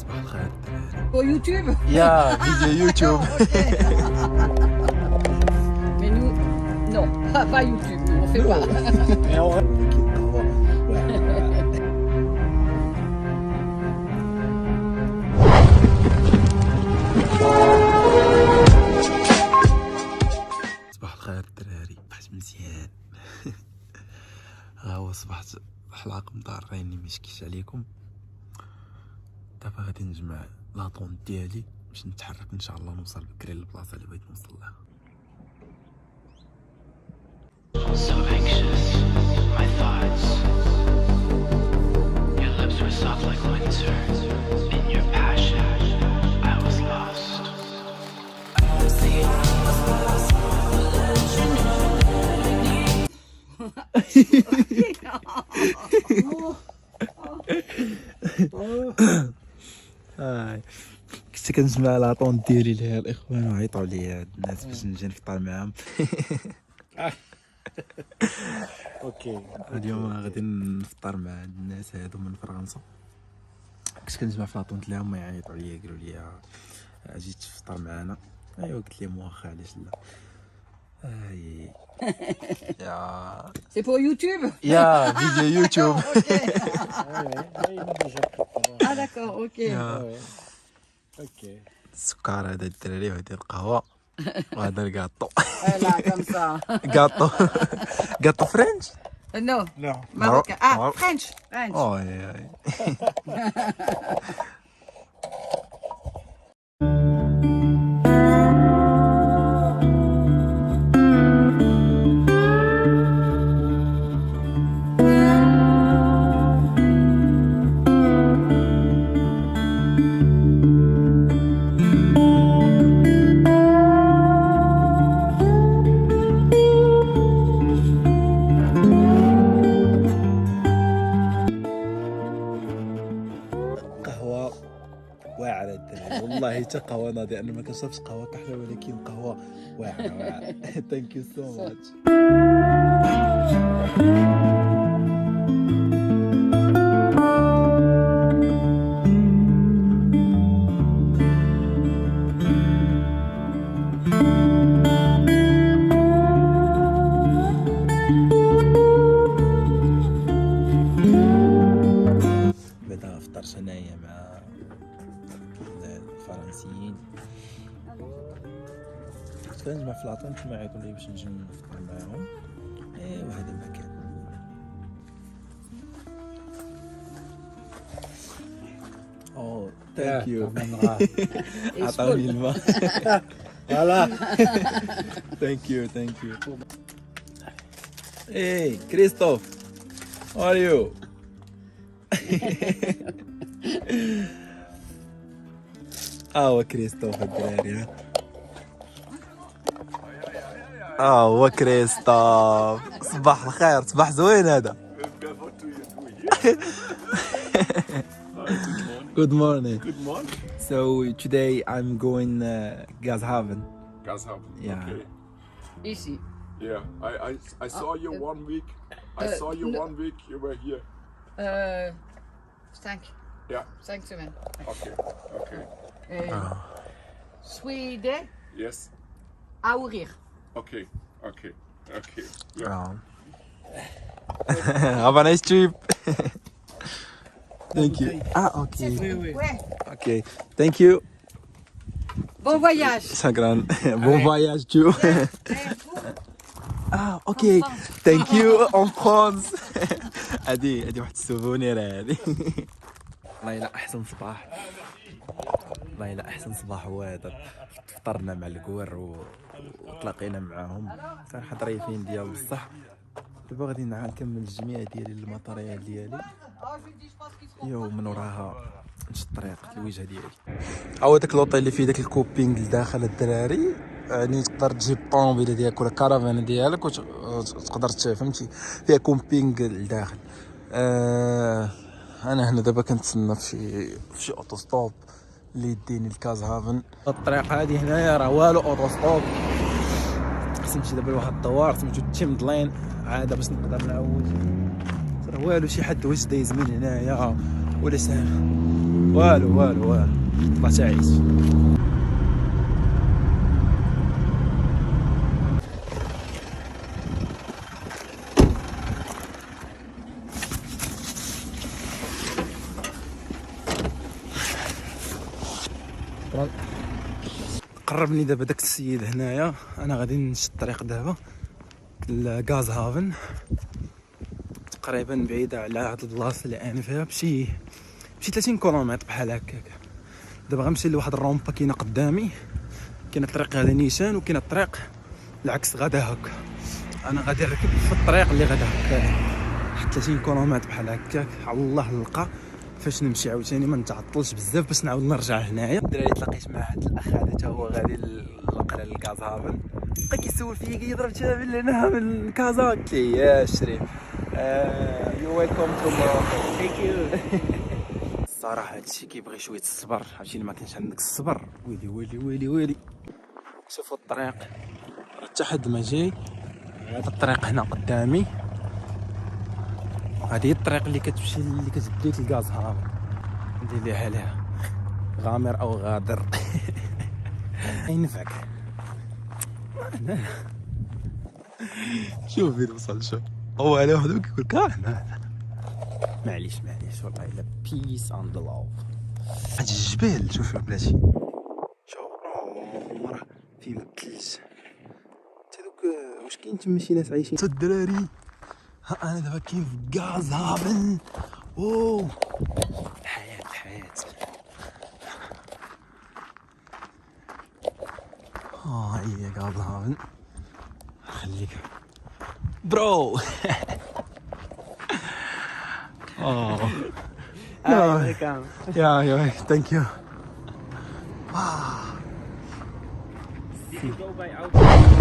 صباح الخير الدراري. Pour YouTube. يا فيديو يوتيوب. Mais nous, non, pas YouTube, on fait pas. صباح الخير الدراري، بقيت مزيان. ها هو صبحت حلاق مضاريني ميشكيش عليكم. دابا غادي نجمع لاطون ديالي باش نتحرك ان شاء الله نوصل بكري للبلاصه اللي بغيت نوصل لها. So anxious, my thoughts. Your lips were soft like winter. In your passion, I was lost. كنت كنجمع لاطون ديالي لها الاخوان وعيطوا لي هاد الناس باش نجي نفطر معاهم. اوكي اليوم غادي نفطر مع هاد الناس هادو من فرنسا. كنت كنجمع في لاطون تلاهم ما يعيطوا لي قالوا لي اجي تفطر معنا. ايوا قلت لهم واخا علاش لا. يا C'est pour YouTube. يا فيديو يوتيوب. Ah d'accord, ok. اوكي السكر هذا الدراري وهذه القهوه وهذا الكاطو. Voilà, comme ça. كاطو كاطو فرنش. Non, لا marocain. Ah, Maroc- French. French. اوه قهوه واعره الدراري والله حتى قهوه ناضيه. انا ما كنشربش قهوه كحله ولكن قهوه واعره. ثانك يو سو ماتش. بعدا فطرت انايا مع الفرنسيين. كنت كنجمع في لاطون تما عيطوا لي باش نجي نفطر معاهم. ايوا هذا المكان. او ثانك يو. عطاوني الماء. فوالا ثانك يو ثانك يو. اي كريستوف how are you? هو كريستوف الدراري. هو كريستوف. صباح الخير، صباح زوين هذا. Good morning. Good morning. So today I'm going Gazhaven. Gazhaven. Yeah. Okay. Ici. Yeah. I saw you 1 week. I saw you no. 1 week. You were here. 5. Yeah. 5 semaines. Okay. Okay. Sweden, Yes. à ouvrir. Okay. Okay. Okay. Yeah. Have a nice trip. Thank you. Okay. Ouais. Okay. Thank you. Bon voyage. شكرا. Bon voyage too. اوكي. Thank you en France. هادي واحد السوفونير هادي. والله الا احسن صباح. والله الا احسن صباح هو هذا. فطرنا مع الكوار وتلاقينا معاهم. صراحه ظريفين ديال بصح. دابا غادي نكمل الجميع ديالي الماتريال ديالي. ومن وراها نمشي الطريق الوجهه ديالي. هو داك لوطيل اللي فيه داك الكوبينغ لداخل الدراري. يعني تقدر تجيب طوموبيله ديالك ولا كارافان ديالك وتقدر فهمتي فيها كوبينغ لداخل. انا هنا دابا كنتسنى في شي اوتوستوب اللي يديني لكازهافن. الطريق هذه هنايا راه والو اوتوستوب. خصني نمشي دابا لواحد الدوار سميتو تيمدلاين عاد باش نقدر نعوج. راه والو شي حد واش دايز من هنايا ولا ساير والو والو والو طلعت عايش. قربني دابا داك السيد هنايا، انا غادي نشد الطريق دابا لغاز هافن، تقريبا بعيده على هاد البلاصه اللي انا فيها بشي 30 كيلومتر بحال هكاك. دابا غنمشي لواحد الرومبا كاينه قدامي، كاينه الطريق غادا نيشان وكاينه الطريق العكس غادا هكا. انا غادي نركب في الطريق اللي غادا هكا 30 كيلومتر بحال هكاك، على الله نلقى فاش نمشي عاوتاني ما نتعطلش بزاف باش نعاود نرجع هنايا. الدراري تلاقيت مع هاد الاخ هذا تا هو غادي للقريه لكاز هافن، بقى كيسول فيا كيضرب تابل هنا من كازا. قلت ليه يا شريف يو ويلكم تو موروكو ثانك يو. الصراحه هادشي كيبغي شويه الصبر، عرفتي ما كانش عندك الصبر ويلي ويلي ويلي ويلي. شوفوا الطريق حتى حد ما جاي، هذا الطريق هنا قدامي، هذه هي الطريق اللي كتمشي اللي كتديك لكاز هافن. ندير ليها عليها غامر او غادر. ينفعك. شوف فين وصل، شوف هو على وحده كيقول لك هنا. معليش والله الا بيس اند لاف. هاد الجبال شوف بلاتي، شوف راه فيه الثلج تا دوك. واش كاين تما شي ناس عايشين؟ الدراري ها انا دابا كاين في غاز هافن. اوه الحياة هي غاز هافن. خليك برو. Yeah, thank you. Did you go by outside?